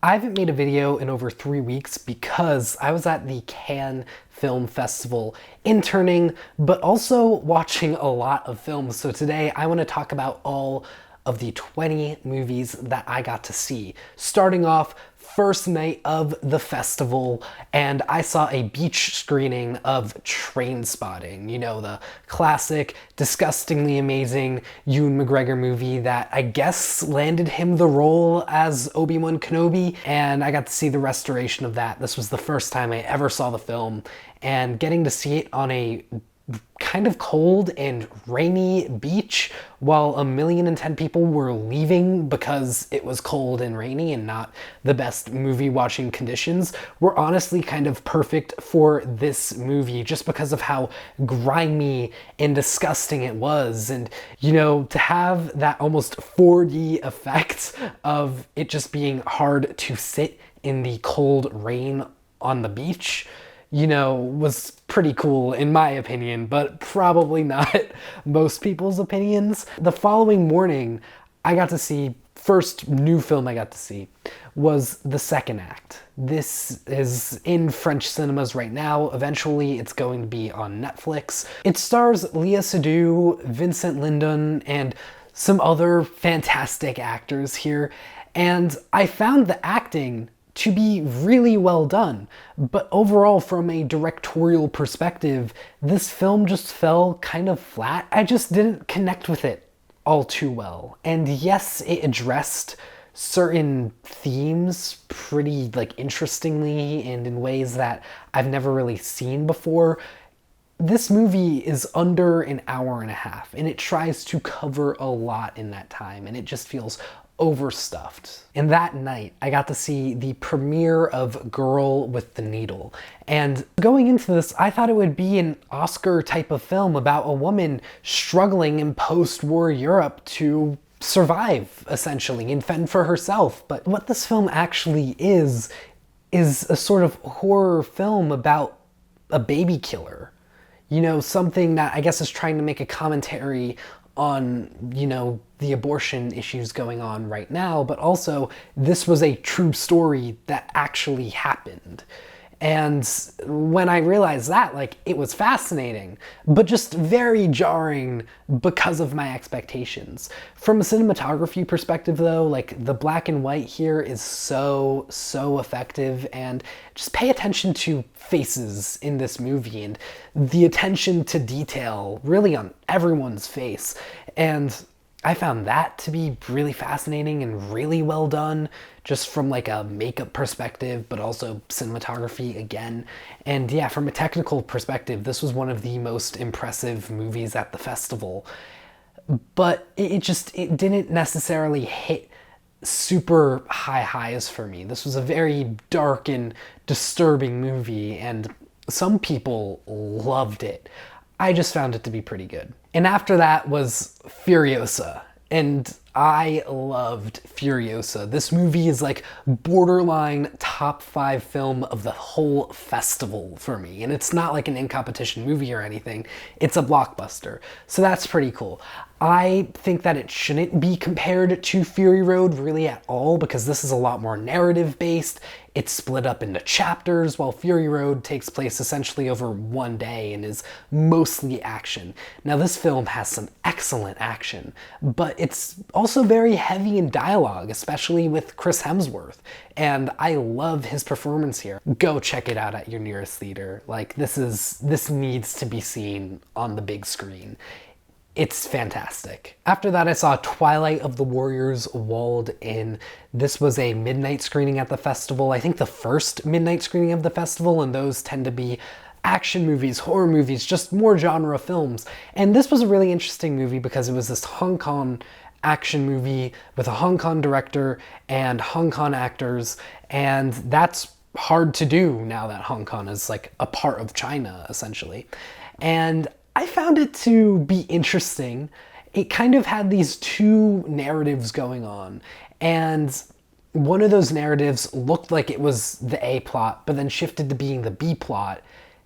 I haven't made a video in over 3 weeks because I was at the Cannes Film Festival interning, but also watching a lot of films. So today I want to talk about all of the 20 movies that I got to see. Starting off, first night of the festival, and I saw a beach screening of Trainspotting. You know, the classic, disgustingly amazing Ewan McGregor movie that I guess landed him the role as Obi-Wan Kenobi, and I got to see the restoration of that. This was the first time I ever saw the film, and getting to see it on a kind of cold and rainy beach while 1,010,000 people were leaving because it was cold and rainy and not the best movie watching conditions were honestly kind of perfect for this movie just because of how grimy and disgusting it was. And you know, to have that almost 4D effect of it just being hard to sit in the cold rain on the beach, you know, was pretty cool in my opinion, but probably not most people's opinions. The following morning, I got to see, first new film I got to see was The Second Act. This is in French cinemas right now. Eventually it's going to be on Netflix. It stars Léa Seydoux, Vincent Lindon, and some other fantastic actors here. And I found the acting to be really well done, but overall from a directorial perspective, this film just fell kind of flat. I just didn't connect with it all too well. And yes, it addressed certain themes pretty interestingly and in ways that I've never really seen before. This movie is under an hour and a half, and it tries to cover a lot in that time, and it just feels overstuffed. And that night, I got to see the premiere of Girl with the Needle. And going into this, I thought it would be an Oscar type of film about a woman struggling in post-war Europe to survive, essentially, and fend for herself. But what this film actually is a sort of horror film about a baby killer. You know, something that I guess is trying to make a commentary on, you know, the abortion issues going on right now, but also this was a true story that actually happened. And when I realized that, it was fascinating, but just very jarring because of my expectations. From a cinematography perspective though, the black and white here is so effective, and just pay attention to faces in this movie and the attention to detail really on everyone's face. And I found that to be really fascinating and really well done, just from a makeup perspective, but also cinematography again. And yeah, from a technical perspective, this was one of the most impressive movies at the festival. But it didn't necessarily hit super high highs for me. This was a very dark and disturbing movie, and some people loved it. I just found it to be pretty good. And after that was Furiosa, and I loved Furiosa. This movie is borderline top 5 film of the whole festival for me, and it's not an in-competition movie or anything. It's a blockbuster, so that's pretty cool. I think that it shouldn't be compared to Fury Road really at all, because this is a lot more narrative based. It's split up into chapters, while Fury Road takes place essentially over one day and is mostly action. Now this film has some excellent action, but it's also very heavy in dialogue, especially with Chris Hemsworth. And I love his performance here. Go check it out at your nearest theater. This needs to be seen on the big screen. It's fantastic. After that, I saw Twilight of the Warriors Walled In. This was a midnight screening at the festival. I think the first midnight screening of the festival, and those tend to be action movies, horror movies, just more genre films. And this was a really interesting movie because it was this Hong Kong action movie with a Hong Kong director and Hong Kong actors, and that's hard to do now that Hong Kong is a part of China, essentially. And I found it to be interesting. It kind of had these two narratives going on, and one of those narratives looked like it was the A plot, but then shifted to being the B plot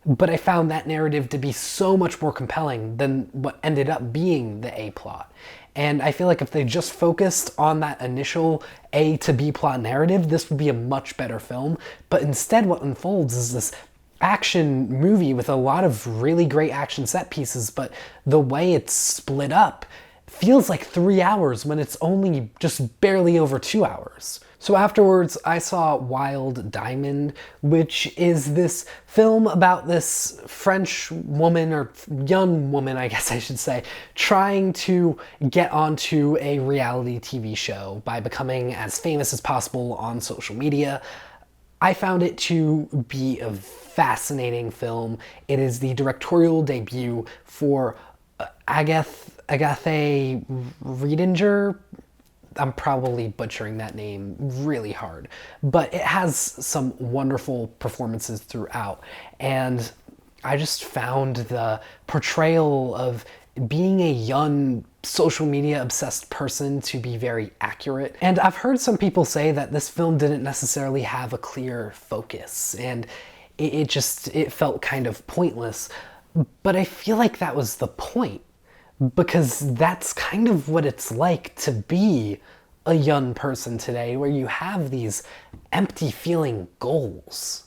but I found that narrative to be so much more compelling than what ended up being the A plot. And I feel like if they just focused on that initial A to B plot narrative, this would be a much better film. But instead what unfolds is this action movie with a lot of really great action set pieces, but the way it's split up feels like 3 hours when it's only just barely over 2 hours. So afterwards, I saw Wild Diamond, which is this film about this French woman, or young woman, I guess I should say, trying to get onto a reality TV show by becoming as famous as possible on social media. I found it to be a fascinating film. It is the directorial debut for Agathe Riedinger. I'm probably butchering that name really hard, but it has some wonderful performances throughout. And I just found the portrayal of being a young social media obsessed person to be very accurate. And I've heard some people say that this film didn't necessarily have a clear focus, and it felt kind of pointless. But I feel like that was the point, because that's kind of what it's like to be a young person today, where you have these empty feeling goals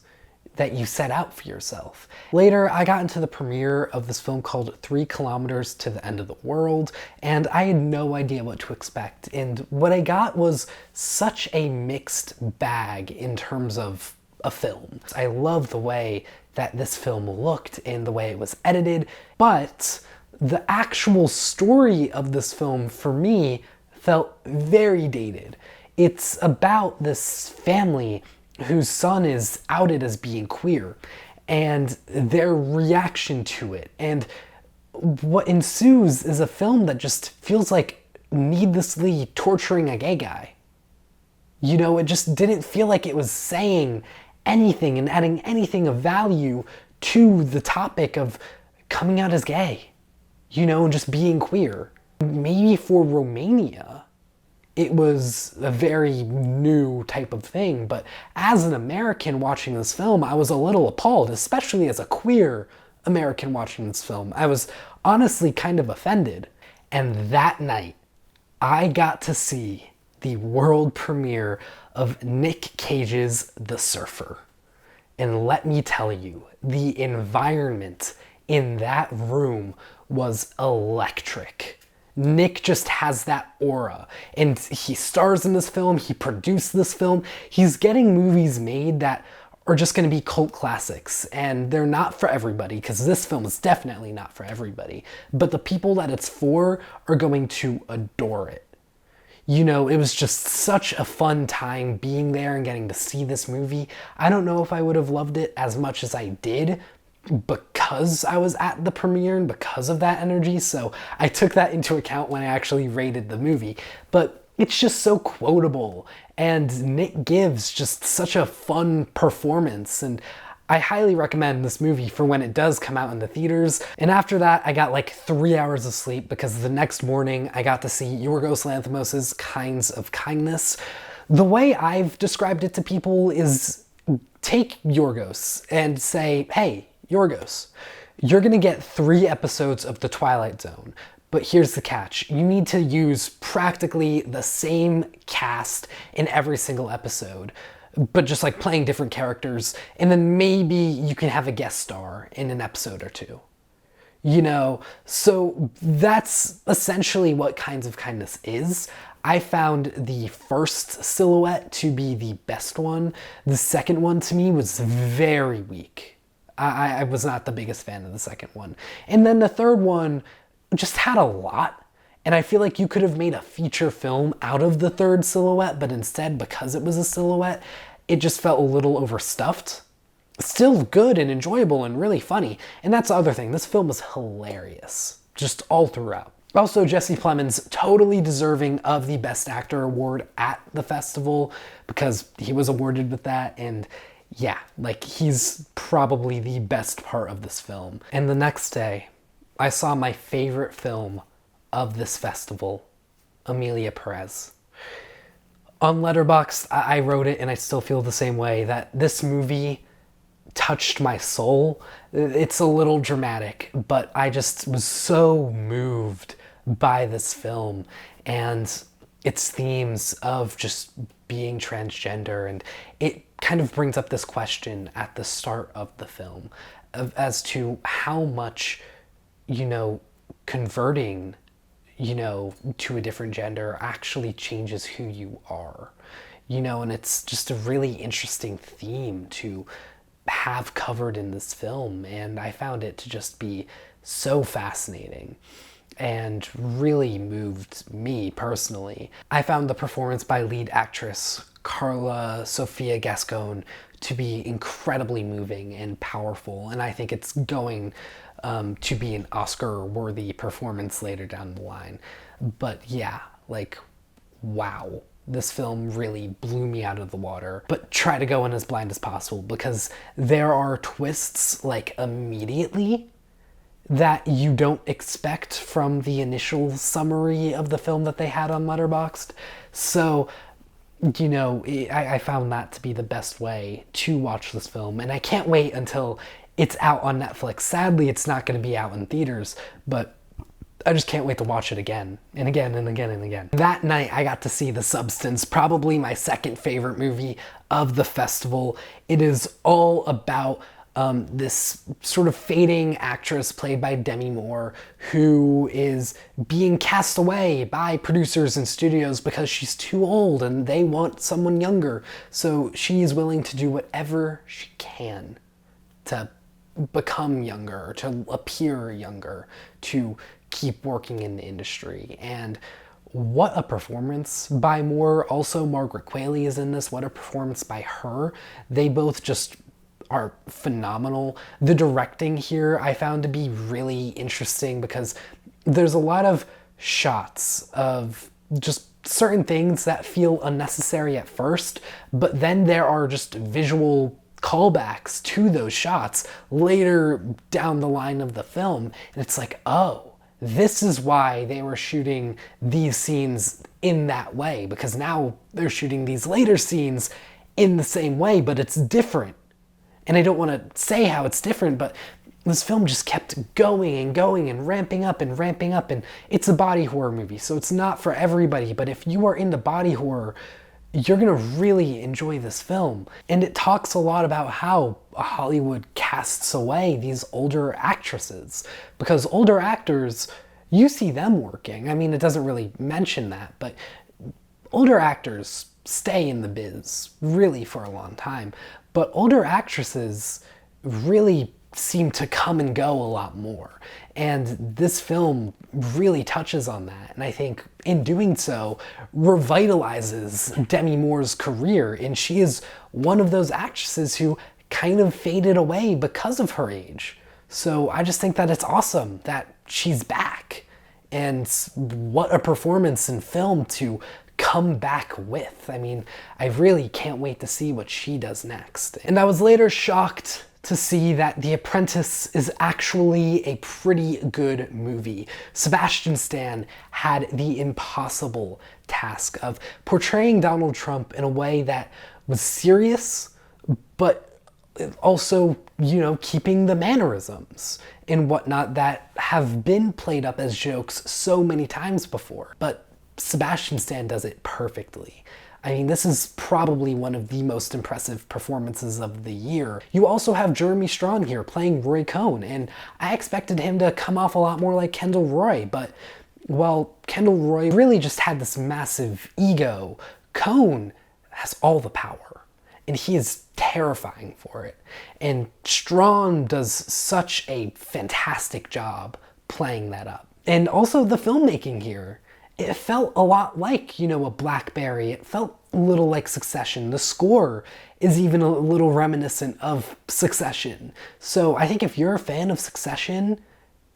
that you set out for yourself. Later, I got into the premiere of this film called 3 Kilometers to the End of the World, and I had no idea what to expect. And what I got was such a mixed bag in terms of a film. I love the way that this film looked and the way it was edited, but the actual story of this film, for me, felt very dated. It's about this family whose son is outed as being queer, and their reaction to it. And what ensues is a film that just feels like needlessly torturing a gay guy. You know, it just didn't feel like it was saying anything and adding anything of value to the topic of coming out as gay, you know, and just being queer. Maybe for Romania, it was a very new type of thing, but as an American watching this film, I was a little appalled, especially as a queer American watching this film. I was honestly kind of offended. And that night, I got to see the world premiere of Nick Cage's The Surfer. And let me tell you, the environment in that room was electric. Nick just has that aura, and he stars in this film, he produced this film, he's getting movies made that are just going to be cult classics, and they're not for everybody, because this film is definitely not for everybody, but the people that it's for are going to adore it. You know, it was just such a fun time being there and getting to see this movie. I don't know if I would have loved it as much as I did, because I was at the premiere and because of that energy, so I took that into account when I actually rated the movie. But it's just so quotable, and Nick gives just such a fun performance, and I highly recommend this movie for when it does come out in the theaters. And after that, I got like 3 hours of sleep, because the next morning I got to see Yorgos Lanthimos' Kinds of Kindness. The way I've described it to people is, take Yorgos and say, hey, Yorgos, you're gonna get 3 episodes of The Twilight Zone, but here's the catch. You need to use practically the same cast in every single episode, but just like playing different characters, and then maybe you can have a guest star in an episode or 2. You know, so that's essentially what Kinds of Kindness is. I found the first silhouette to be the best one. The second one to me was very weak. I was not the biggest fan of the second one. And then the third one just had a lot. And I feel like you could have made a feature film out of the third silhouette, but instead, because it was a silhouette, it just felt a little overstuffed. Still good and enjoyable and really funny. And that's the other thing. This film was hilarious, just all throughout. Also, Jesse Plemons, totally deserving of the Best Actor award at the festival, because he was awarded with that, and yeah, like, he's probably the best part of this film. And the next day, I saw my favorite film of this festival, Emilia Pérez. On Letterboxd, I wrote it, and I still feel the same way, that this movie touched my soul. It's a little dramatic, but I just was so moved by this film and its themes of just being transgender. And it kind of brings up this question at the start of the film as to how much, converting, to a different gender actually changes who you are. And it's just a really interesting theme to have covered in this film, and I found it to just be so fascinating and really moved me personally. I found the performance by lead actress Carla Sofia Gascon to be incredibly moving and powerful, and I think it's going to be an Oscar-worthy performance later down the line. But yeah, wow. This film really blew me out of the water. But try to go in as blind as possible, because there are twists immediately that you don't expect from the initial summary of the film that they had on Letterboxd. So, I found that to be the best way to watch this film, and I can't wait until it's out on Netflix. Sadly, it's not going to be out in theaters, but I just can't wait to watch it again and again and again and again. That night, I got to see The Substance, probably my second favorite movie of the festival. It is all about this sort of fading actress played by Demi Moore, who is being cast away by producers and studios because she's too old and they want someone younger. So she's willing to do whatever she can to become younger, to appear younger, to keep working in the industry. And what a performance by Moore. Also, Margaret Qualley is in this. What a performance by her. They both just are phenomenal. The directing here I found to be really interesting, because there's a lot of shots of just certain things that feel unnecessary at first, but then there are just visual callbacks to those shots later down the line of the film, and it's like, oh, this is why they were shooting these scenes in that way, because now they're shooting these later scenes in the same way, but it's different. And I don't want to say how it's different, but this film just kept going and going and ramping up, and it's a body horror movie, so it's not for everybody, but if you are into body horror, you're gonna really enjoy this film. And it talks a lot about how Hollywood casts away these older actresses, because older actors, you see them working. I mean, it doesn't really mention that, but older actors stay in the biz really for a long time, but older actresses really seem to come and go a lot more. And this film really touches on that. And I think in doing so, revitalizes Demi Moore's career. And she is one of those actresses who kind of faded away because of her age. So I just think that it's awesome that she's back. And what a performance in film to come back with. I mean, I really can't wait to see what she does next. And I was later shocked to see that The Apprentice is actually a pretty good movie. Sebastian Stan had the impossible task of portraying Donald Trump in a way that was serious, but also, keeping the mannerisms and whatnot that have been played up as jokes so many times before. But Sebastian Stan does it perfectly. I mean, this is probably one of the most impressive performances of the year. You also have Jeremy Strong here playing Roy Cohn, and I expected him to come off a lot more like Kendall Roy, but, well, Kendall Roy really just had this massive ego. Cohn has all the power, and he is terrifying for it. And Strong does such a fantastic job playing that up. And also the filmmaking here. It felt a lot like, a Blackberry. It felt a little like Succession. The score is even a little reminiscent of Succession. So I think if you're a fan of Succession,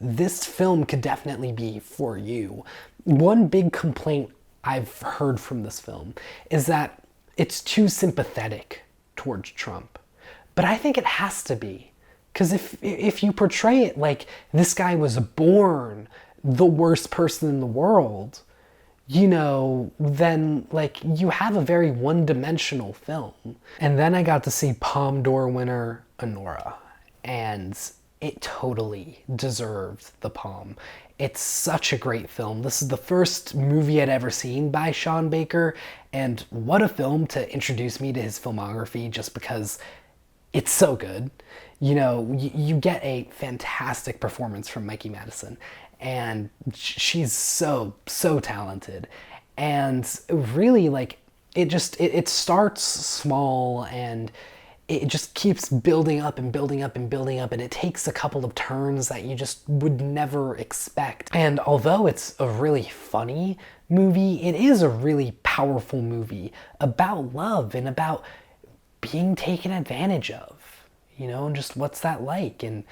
this film could definitely be for you. One big complaint I've heard from this film is that it's too sympathetic towards Trump. But I think it has to be. Because if you portray it like this guy was born the worst person in the world, then like you have a very one-dimensional film. And then I got to see Palme d'Or winner Anora, and it totally deserved the Palme. It's such a great film. This is the first movie I'd ever seen by Sean Baker, and what a film to introduce me to his filmography, just because it's so good. You get a fantastic performance from Mikey Madison, and she's so talented. And really, like, it starts small, and it just keeps building up and building up and building up, and it takes a couple of turns that you just would never expect. And although it's a really funny movie, it is a really powerful movie about love and about being taken advantage of, and just what's that like. And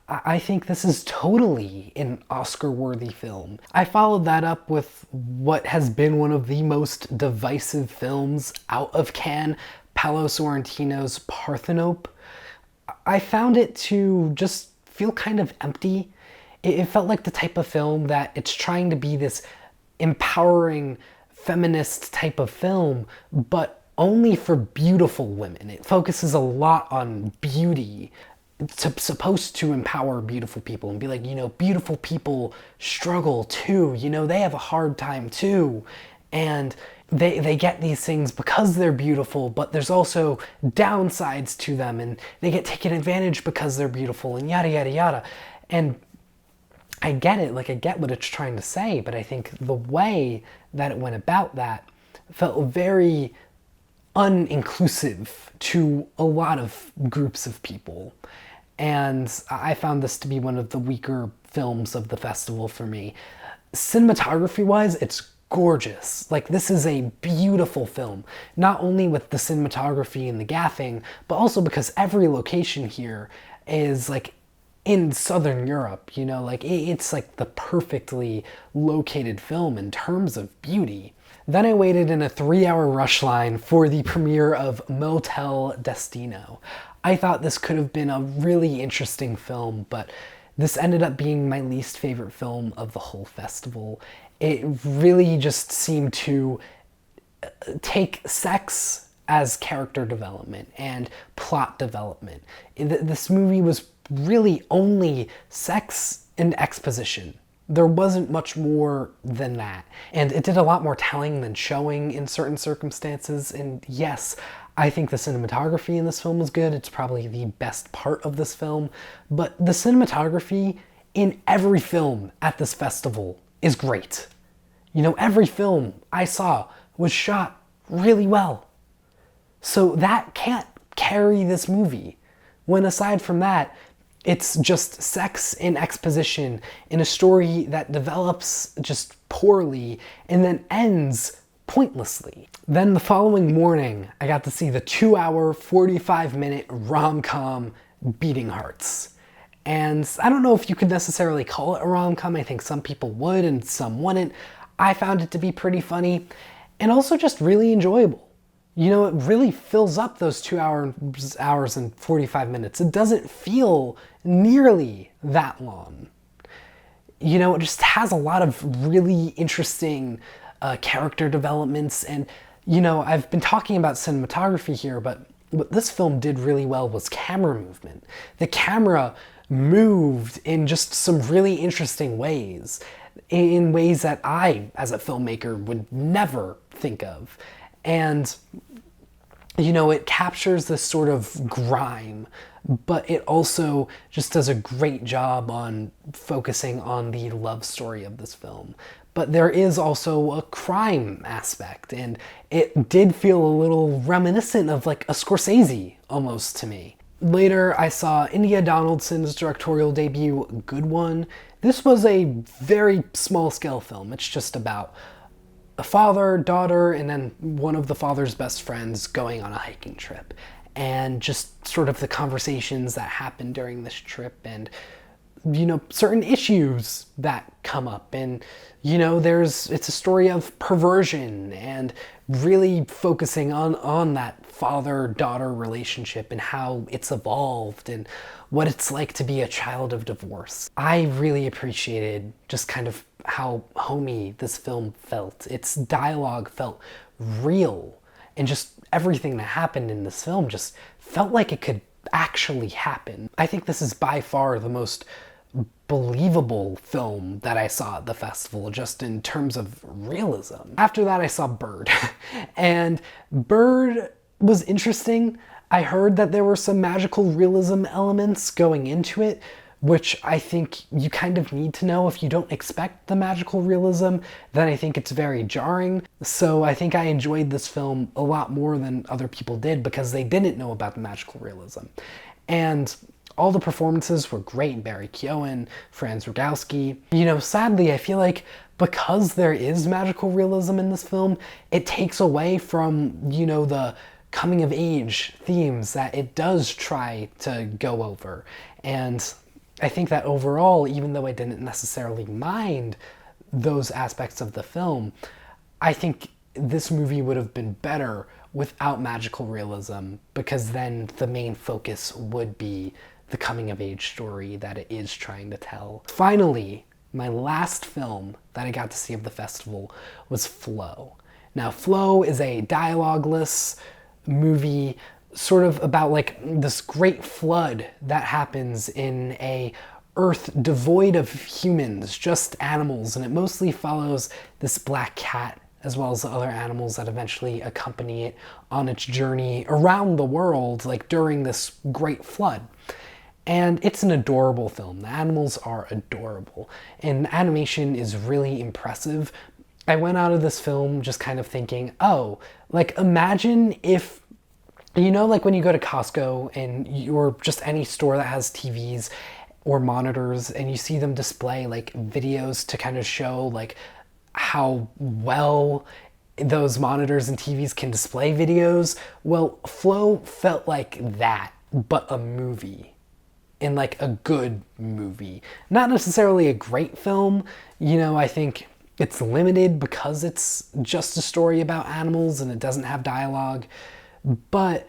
I think this is totally an Oscar-worthy film. I followed that up with what has been one of the most divisive films out of Cannes, Paolo Sorrentino's Parthenope. I found it to just feel kind of empty. It felt like the type of film that it's trying to be this empowering feminist type of film, but only for beautiful women. It focuses a lot on beauty. It's supposed to empower beautiful people and be like, beautiful people struggle too. They have a hard time too. And they get these things because they're beautiful, but there's also downsides to them, and they get taken advantage because they're beautiful, and yada, yada, yada. And I get it, like I get what it's trying to say, but I think the way that it went about that felt very uninclusive to a lot of groups of people. And I found this to be one of the weaker films of the festival for me. Cinematography-wise, it's gorgeous. Like, this is a beautiful film, not only with the cinematography and the gaffing, but also because every location here is like in Southern Europe, like it's like the perfectly located film in terms of beauty. Then I waited in a 3-hour rush line for the premiere of Motel Destino. I thought this could have been a really interesting film, but this ended up being my least favorite film of the whole festival. It really just seemed to take sex as character development and plot development. This movie was really only sex and exposition. There wasn't much more than that. And it did a lot more telling than showing in certain circumstances. And yes, I think the cinematography in this film was good. It's probably the best part of this film. But the cinematography in every film at this festival is great. Every film I saw was shot really well. So that can't carry this movie. When aside from that, it's just sex and exposition in a story that develops just poorly and then ends pointlessly. Then the following morning, I got to see the 2-hour, 45-minute rom-com Beating Hearts. And I don't know if you could necessarily call it a rom-com. I think some people would and some wouldn't. I found it to be pretty funny and also just really enjoyable. It really fills up those 2 hours and 45 minutes. It doesn't feel nearly that long. It just has a lot of really interesting character developments. And, I've been talking about cinematography here, but what this film did really well was camera movement. The camera moved in just some really interesting ways, in ways that I, as a filmmaker, would never think of. And, it captures this sort of grime, but it also just does a great job on focusing on the love story of this film. But there is also a crime aspect, and it did feel a little reminiscent of like a Scorsese almost to me. Later, I saw India Donaldson's directorial debut, Good One. This was a very small-scale film. It's just about a father, daughter, and then one of the father's best friends going on a hiking trip. And just sort of the conversations that happen during this trip and, certain issues that come up. And, it's a story of perversion and really focusing on that father-daughter relationship and how it's evolved and what it's like to be a child of divorce. I really appreciated just kind of how homey this film felt. Its dialogue felt real, and just everything that happened in this film just felt like it could actually happen. I think this is by far the most believable film that I saw at the festival, just in terms of realism. After that, I saw Bird. And Bird was interesting. I heard that there were some magical realism elements going into it, which I think you kind of need to know. If you don't expect the magical realism, then I think it's very jarring. So I think I enjoyed this film a lot more than other people did because they didn't know about the magical realism. And all the performances were great. Barry Keoghan, Franz Rogowski. You know, sadly, I feel like because there is magical realism in this film, it takes away from, you know, the coming of age themes that it does try to go over. And I think that overall, even though I didn't necessarily mind those aspects of the film, I think this movie would have been better without magical realism, because then the main focus would be the coming of age story that it is trying to tell. Finally, my last film that I got to see of the festival was Flow. Now, Flow is a dialogueless movie sort of about like this great flood that happens in a earth devoid of humans, just animals, and it mostly follows this black cat as well as the other animals that eventually accompany it on its journey around the world, like during this great flood. And it's an adorable film. The animals are adorable, and the animation is really impressive. I went out of this film just kind of thinking, oh, like imagine if, you know, like when you go to Costco and or just any store that has TVs or monitors and you see them display like videos to kind of show like how well those monitors and TVs can display videos. Well, Flow felt like that, but a movie. In like a good movie. Not necessarily a great film. You know, I think it's limited because it's just a story about animals and it doesn't have dialogue. But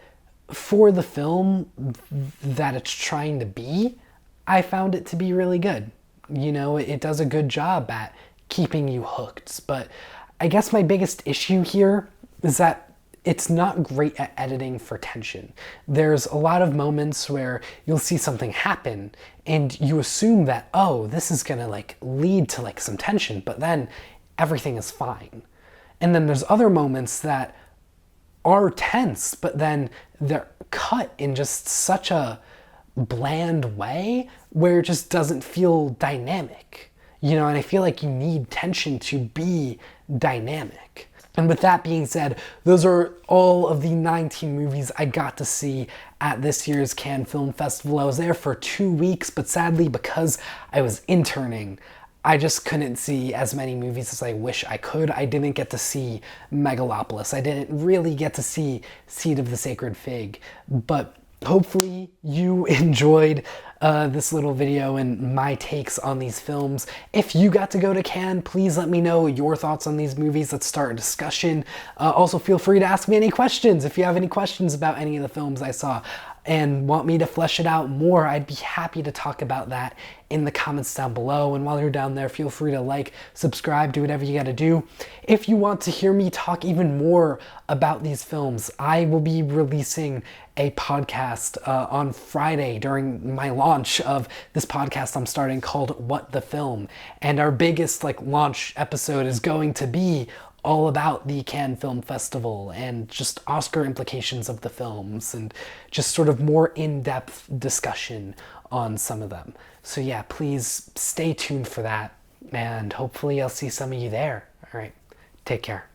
for the film that it's trying to be, I found it to be really good. You know, it does a good job at keeping you hooked. But I guess my biggest issue here is that it's not great at editing for tension. There's a lot of moments where you'll see something happen and you assume that, oh, this is gonna like lead to like some tension, but then everything is fine. And then there's other moments that are tense, but then they're cut in just such a bland way where it just doesn't feel dynamic. You know, and I feel like you need tension to be dynamic. And with that being said, those are all of the 19 movies I got to see at this year's Cannes Film Festival. I was there for 2 weeks, but sadly, because I was interning, I just couldn't see as many movies as I wish I could. I didn't get to see Megalopolis. I didn't really get to see Seed of the Sacred Fig, but hopefully you enjoyed this little video and my takes on these films. If you got to go to Cannes, please let me know your thoughts on these movies. Let's start a discussion. Also, feel free to ask me any questions. If you have any questions about any of the films I saw and want me to flesh it out more, I'd be happy to talk about that in the comments down below. And while you're down there, feel free to like, subscribe, do whatever you gotta do. If you want to hear me talk even more about these films, I will be releasing a podcast on Friday during my launch of this podcast I'm starting called What the Film. And our biggest like launch episode is going to be all about the Cannes Film Festival and just Oscar implications of the films and just sort of more in-depth discussion on some of them. So yeah, please stay tuned for that and hopefully I'll see some of you there. All right, take care.